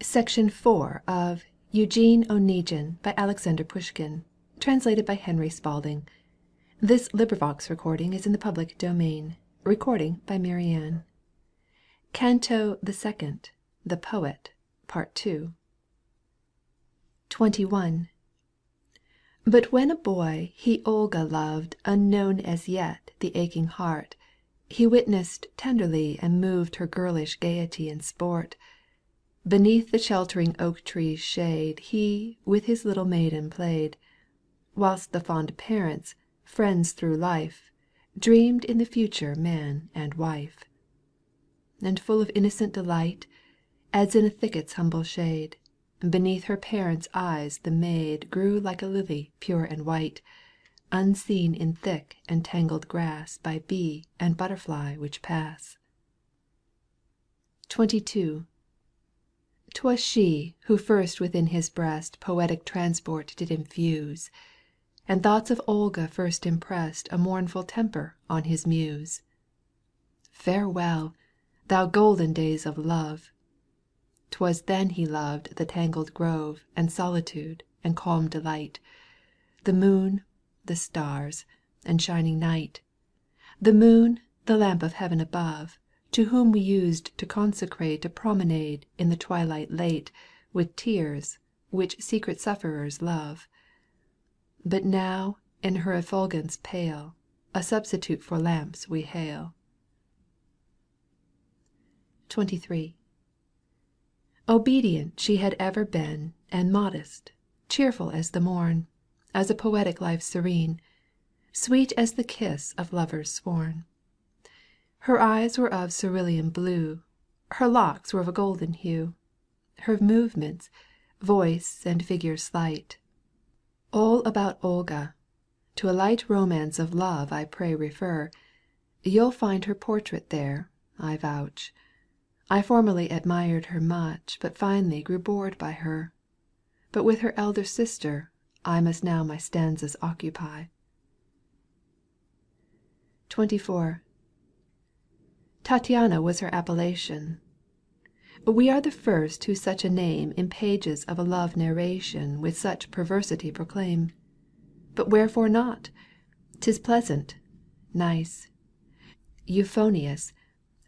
Section 4 of Eugene Onéguine by Alexander Pushkin, translated by Henry Spalding. This recording is in the public domain. Recording by Marianne. Canto the Second, The Poet, Part 2. 21. But when a boy he Olga loved, unknown as yet the aching heart, he witnessed tenderly and moved her girlish gaiety and sport. Beneath the sheltering oak tree's shade He with his little maiden played, Whilst the fond parents, friends through life, Dreamed in the future man and wife. And full of innocent delight, As in a thicket's humble shade, Beneath her parents' eyes the maid Grew like a lily pure and white, Unseen in thick and tangled grass By bee and butterfly which pass. 22. 'Twas she who first within his breast Poetic transport did infuse, And thoughts of Olga first impressed A mournful temper on his muse. Farewell, thou golden days of love! 'Twas then he loved the tangled grove And solitude and calm delight, The moon, the stars, and shining night. The moon, the lamp of heaven above, To whom we used to consecrate A promenade in the twilight late With tears, which secret sufferers love. But now in her effulgence pale A substitute for lamps we hail. 23. Obedient she had ever been And modest, cheerful as the morn, As a poetic life serene, Sweet as the kiss of lovers sworn. Her eyes were of cerulean blue, Her locks were of a golden hue, Her movements, voice and figure slight. All about Olga, to a light Romance of love I pray refer, You'll find her portrait there, I vouch. I formerly admired her much But finally grew bored by her. But with her elder sister I Must now my stanzas occupy. 24. Tattiana was her appellation. We are the first who such a name In pages of a love narration With such perversity proclaim. But wherefore not ? 'Tis pleasant, nice, euphonious,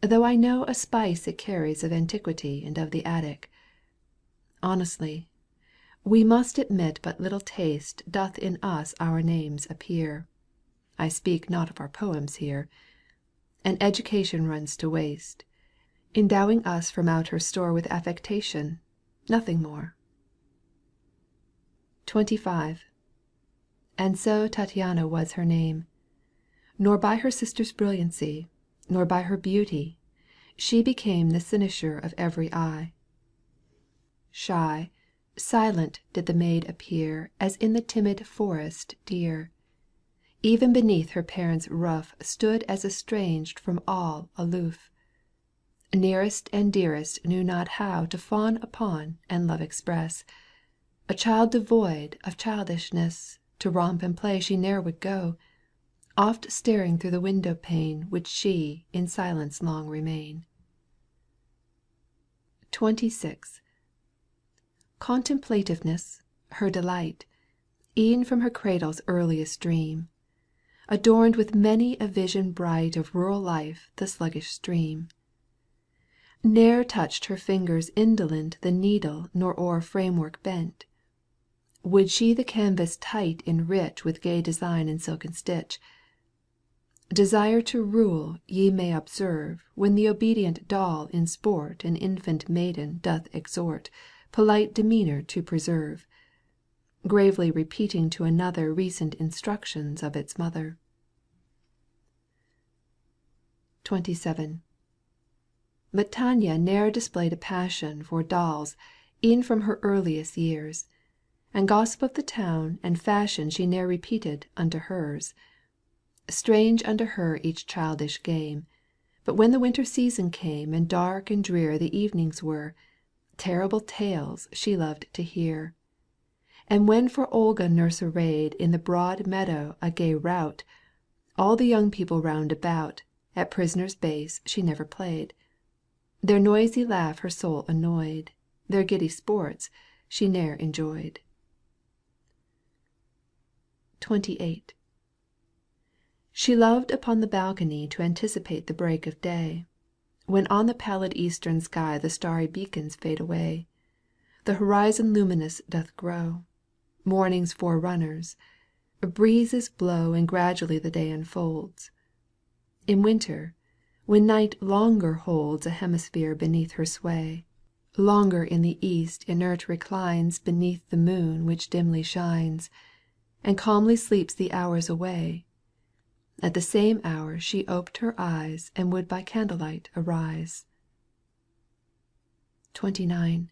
Though I know a spice it carries Of antiquity and of the Attic. Honestly, we must admit But little taste doth in us Our names appear. I speak not of our poems here. And education runs to waste, Endowing us from out her store With affectation, nothing more. 25. And so Tattiana was her name. Nor by her sister's brilliancy, Nor by her beauty, she became The cynosure of every eye. Shy, silent did the maid appear As in the timid forest deer. Even beneath her parents' roof Stood as estranged from all aloof. Nearest and dearest knew not how To fawn upon and love express. A child devoid of childishness To romp and play she ne'er would go. Oft staring through the window pane Would she in silence long remain. 26. Contemplativeness, her delight, E'en from her cradle's earliest dream, Adorned with many a vision bright Of rural life the sluggish stream. Ne'er touched her fingers indolent The needle nor o'er framework bent. Would she the canvas tight enrich With gay design and silken stitch. Desire to rule ye may observe When the obedient doll in sport An infant maiden doth exhort Polite demeanour to preserve, Gravely repeating to another Recent instructions of its mother. 27. But Tania ne'er displayed a passion For dolls e'en from her earliest years, And gossip of the town and fashion She ne'er repeated unto hers. Strange unto her each childish game, But when the winter season came And dark and drear the evenings were, Terrible tales she loved to hear. And when for Olga nurse arrayed In the broad meadow a gay rout, All the young people round about At prisoners base she never played. Their noisy laugh her soul annoyed. Their giddy sports she ne'er enjoyed. XXVIII. She loved upon the balcony To anticipate the break of day, When on the pallid eastern sky The starry beacons fade away, The horizon luminous doth grow, Morning's forerunners, breezes blow And gradually the day unfolds. In winter, when night longer holds A hemisphere beneath her sway, Longer in the east inert reclines Beneath the moon which dimly shines, And calmly sleeps the hours away, At the same hour she oped her eyes And would by candlelight arise. XXIX.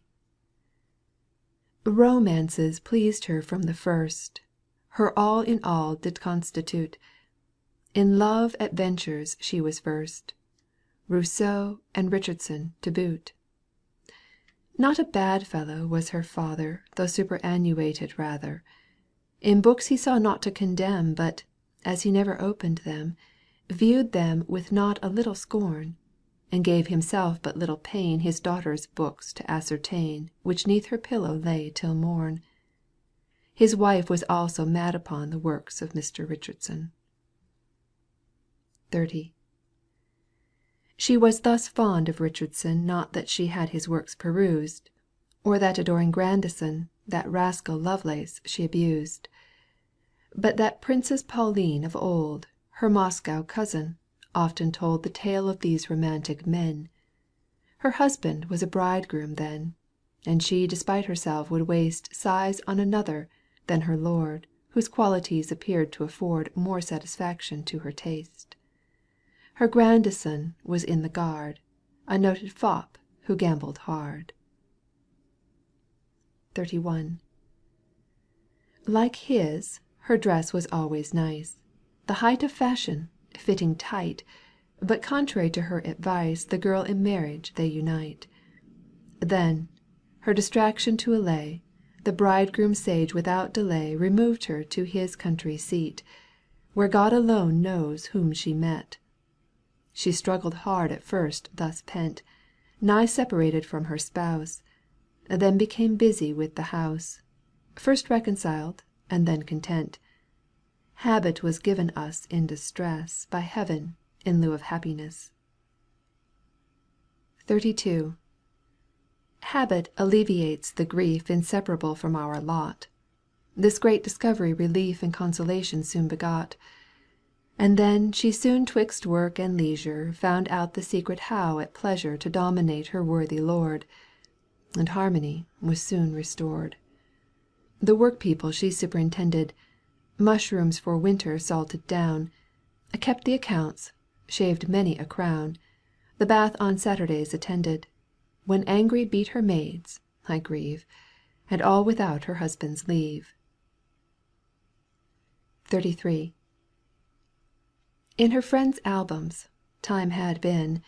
Romances pleased her from the first, Her all in all did constitute. In love adventures she was versed, Rousseau and Richardson to boot. Not a bad fellow was her father Though superannuated rather. In books he saw naught to condemn But, as he never opened them, Viewed them with not a little scorn, And gave himself but little pain His daughter's books to ascertain Which 'neath her pillow lay till morn. His wife was also mad upon The works of Mr. Richardson. XXX. She was thus fond of Richardson Not that she had his works perused, Or that adoring Grandison That rascal Lovelace she abused. But that Princess Pauline of old, Her Moscow cousin, often told The tale of these romantic men. Her husband was a bridegroom then, And she despite herself would waste Sighs on another than her lord Whose qualities appeared to afford More satisfaction to her taste. Her Grandison was in the Guard, A noted fop who gambled hard. XXXI. Like his, her dress was always nice, The height of fashion, fitting tight, But contrary to her advice The girl in marriage they unite. Then, her distraction to allay, The bridegroom sage without delay Removed her to his country seat, Where God alone knows whom she met. She struggled hard at first thus pent, Nigh separated from her spouse, Then became busy with the house, First reconciled and then content. Habit was given us in distress By Heaven in lieu of happiness. XXXII. Habit alleviates the grief Inseparable from our lot. This great discovery relief And consolation soon begot. And then she soon 'twixt work and leisure Found out the secret how at pleasure To dominate her worthy lord. And harmony was soon restored. The workpeople she superintended, Mushrooms for winter salted down, Kept the accounts, shaved many a crown, The bath on Saturdays attended, When angry beat her maids, I grieve, And all without her husband's leave. XXXIII. In her friends' albums, time had been,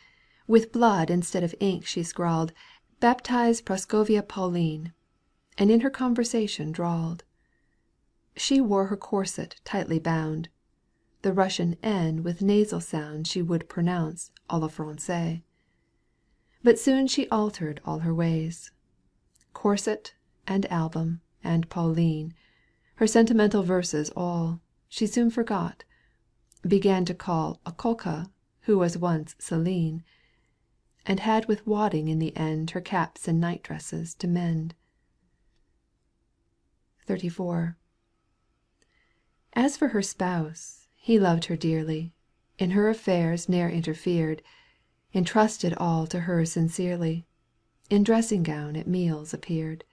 With blood instead of ink she scrawled Baptized Praskovia Pauline, And in her conversation drawled. She wore her corset tightly bound, The Russian N with nasal sound She would pronounce à la Française. But soon she altered all her ways. Corset and album and Pauline, Her sentimental verses all, She soon forgot, began to call A Kolka who was once Celine, And had with wadding in the end Her caps and nightdresses to mend. XXXIV. As for her spouse, he loved her dearly, In her affairs ne'er interfered, Entrusted all to her sincerely, In dressing gown at meals appeared.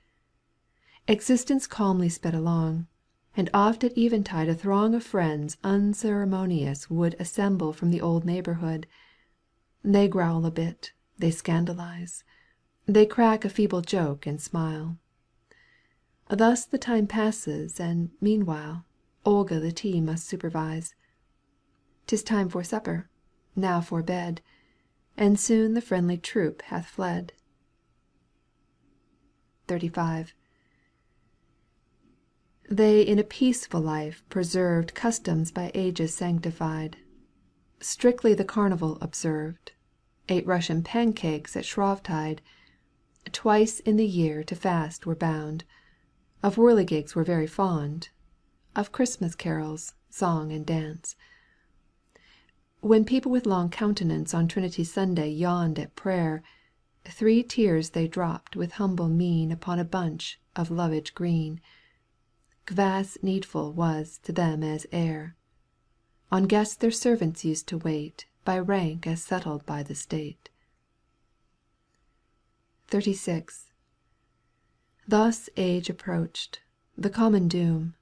Existence calmly sped along, And oft at eventide a throng Of friends unceremonious would Assemble from the old neighbourhood. They growl a bit, they scandalize, They crack a feeble joke and smile. Thus the time passes and meanwhile Olga the tea must supervise. 'Tis time for supper, now for bed, And soon the friendly troop hath fled. XXXV. They in a peaceful life preserved Customs by ages sanctified. Strictly the carnival observed, Ate Russian pancakes at Shrovetide, Twice in the year to fast were bound, Of whirligigs were very fond, Of Christmas carols, song and dance. When people with long countenance On Trinity Sunday yawned at prayer, 3 tears they dropped with humble mien Upon a bunch of lovage green. Kvass needful was to them as air. On guests their servants used to wait By rank as settled by the state. XXXVI. Thus age approached, the common doom,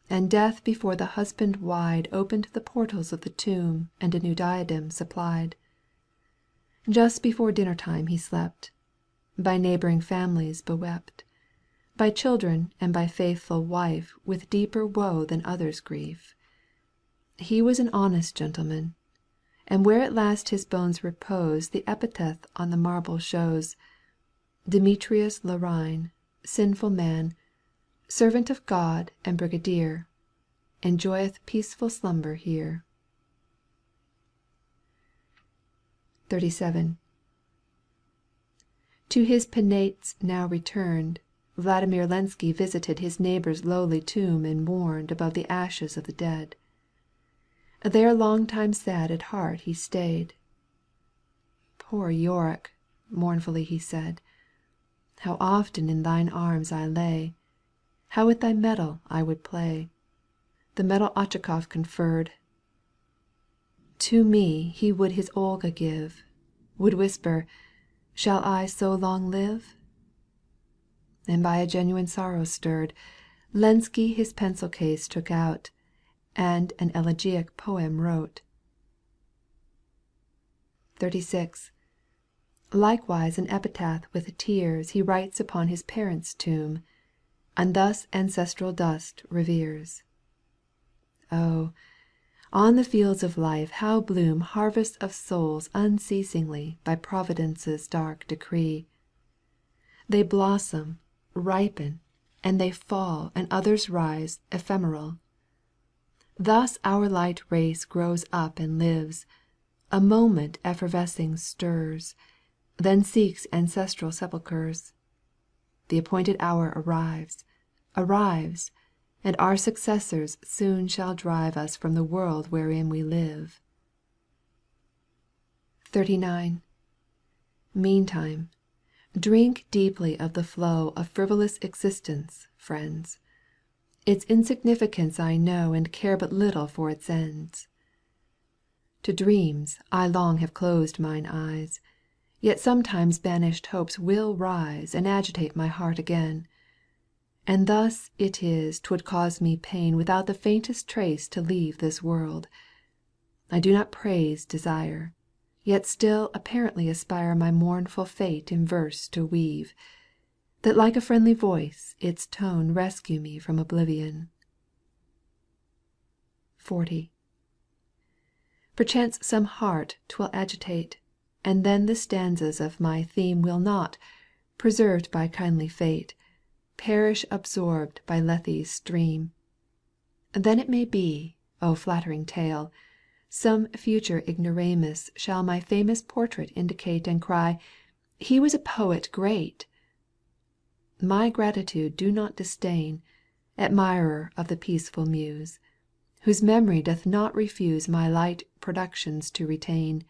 And death before the husband wide Opened the portals of the tomb And a new diadem supplied. Just before dinner time he slept, By neighbouring families bewept, By children and by faithful wife With deeper woe than others' grief. He was an honest gentleman, And where at last his bones repose The epitaph on the marble shows, Demetrius Larine, sinful man, Servant of God and brigadier, Enjoyeth peaceful slumber here. XXXVII. To his penates now returned, Vladimir Lenski visited His neighbour's lowly tomb and mourned Above the ashes of the dead. There long time sad at heart he stayed. Poor Yorick, mournfully he said, How often in thine arms I lay, How with thy medal I would play, The medal Otchakov conferred. To me he would his Olga give, Would whisper, shall I so long live? And by a genuine sorrow stirred, Lenski his pencil case took out, And an elegiac poem wrote. XXXVI. Likewise an epitaph with tears He writes upon his parents' tomb, And thus ancestral dust reveres. Oh, on the fields of life how bloom Harvests of souls unceasingly By Providence's dark decree. They blossom, ripen, and they fall And others rise ephemeral. Thus our light race grows up and lives, A moment effervescing stirs, Then seeks ancestral sepulchres. The appointed hour arrives, And our successors soon shall drive Us from the world wherein we live. XXXIX. Meantime, drink deeply of the flow Of frivolous existence, friends. Its insignificance I know And care but little for its ends. To dreams I long have closed mine eyes, Yet sometimes banished hopes will rise And agitate my heart again. And thus it is 'twould cause me pain Without the faintest trace to leave This world. I do not praise desire, Yet still apparently aspire My mournful fate in verse to weave, That like a friendly voice its tone Rescue me from oblivion. XL. Perchance some heart 'twill agitate, And then the stanzas of my theme Will not, preserved by kindly fate, Perish absorbed by Lethe's stream. Then it may be, O flattering tale, Some future ignoramus shall My famous portrait indicate And cry, he was a poet great. My gratitude do not disdain, Admirer of the peaceful muse, Whose memory doth not refuse My light productions to retain,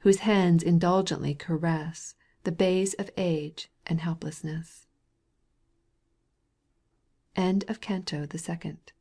Whose hands indulgently caress The bays of age and helplessness. End of Canto the Second.